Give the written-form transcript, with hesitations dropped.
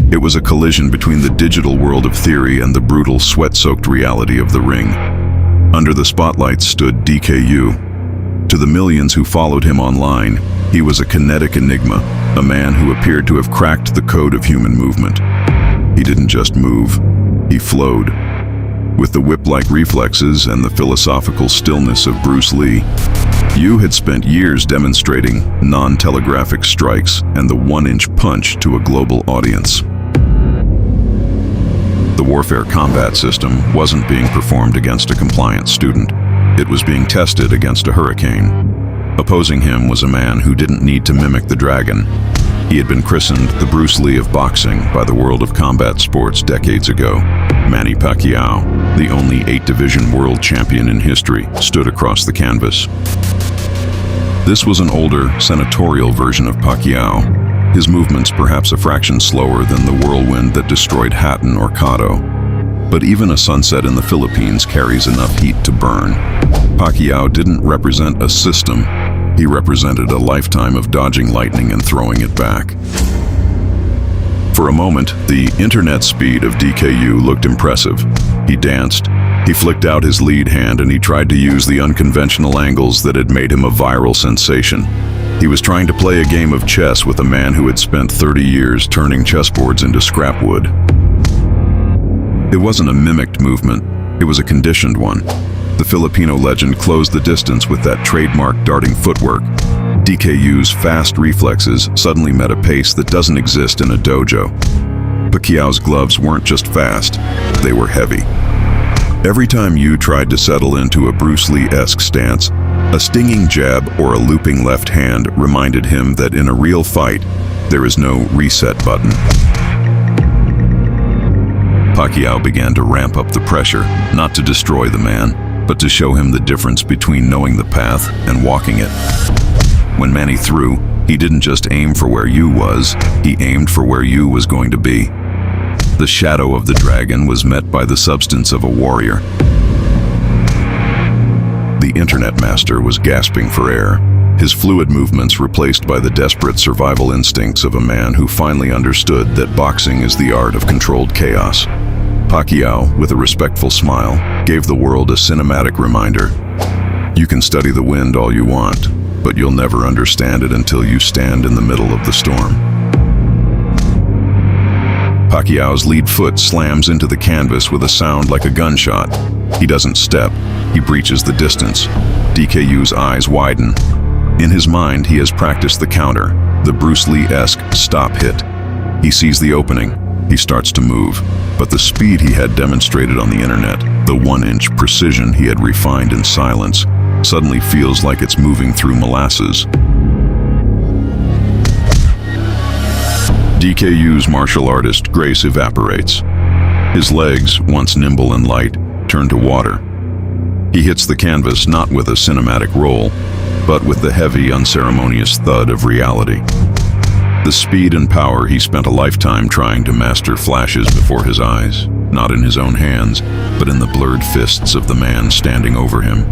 It was a collision between the digital world of theory and the brutal, sweat-soaked reality of the ring. Under the spotlight stood DKU. To the millions who followed him online, he was a kinetic enigma, a man who appeared to have cracked the code of human movement. He didn't just move, he flowed. With the whip-like reflexes and the philosophical stillness of Bruce Lee, Yu had spent years demonstrating non-telegraphic strikes and the one-inch punch to a global audience. The warfare combat system wasn't being performed against a compliant student. It was being tested against a hurricane. Opposing him was a man who didn't need to mimic the dragon. He had been christened the Bruce Lee of boxing by the world of combat sports decades ago. Manny Pacquiao, the only 8-division world champion in history, stood across the canvas. This was an older, senatorial version of Pacquiao, his movements perhaps a fraction slower than the whirlwind that destroyed Hatton or Cotto. But even a sunset in the Philippines carries enough heat to burn. Pacquiao didn't represent a system. He represented a lifetime of dodging lightning and throwing it back. For a moment, the internet speed of DKU looked impressive. He danced, he flicked out his lead hand, and he tried to use the unconventional angles that had made him a viral sensation. He was trying to play a game of chess with a man who had spent 30 years turning chessboards into scrap wood. It wasn't a mimicked movement, it was a conditioned one. The Filipino legend closed the distance with that trademark darting footwork. DKU's fast reflexes suddenly met a pace that doesn't exist in a dojo. Pacquiao's gloves weren't just fast, they were heavy. Every time Yu tried to settle into a Bruce Lee-esque stance, a stinging jab or a looping left hand reminded him that in a real fight, there is no reset button. Pacquiao began to ramp up the pressure, not to destroy the man, but to show him the difference between knowing the path and walking it. When Manny threw, he didn't just aim for where Yu was, he aimed for where Yu was going to be. The shadow of the dragon was met by the substance of a warrior. The internet master was gasping for air, his fluid movements replaced by the desperate survival instincts of a man who finally understood that boxing is the art of controlled chaos. Pacquiao, with a respectful smile, gave the world a cinematic reminder. You can study the wind all you want, but you'll never understand it until you stand in the middle of the storm. Pacquiao's lead foot slams into the canvas with a sound like a gunshot. He doesn't step, he breaches the distance. DKU's eyes widen. In his mind, he has practiced the counter, the Bruce Lee-esque stop hit. He sees the opening. He starts to move, but the speed he had demonstrated on the internet, the one-inch precision he had refined in silence, suddenly feels like it's moving through molasses. DKU's martial artist grace evaporates. His legs, once nimble and light, turn to water. He hits the canvas not with a cinematic roll, but with the heavy, unceremonious thud of reality. The speed and power he spent a lifetime trying to master flashes before his eyes, not in his own hands, but in the blurred fists of the man standing over him.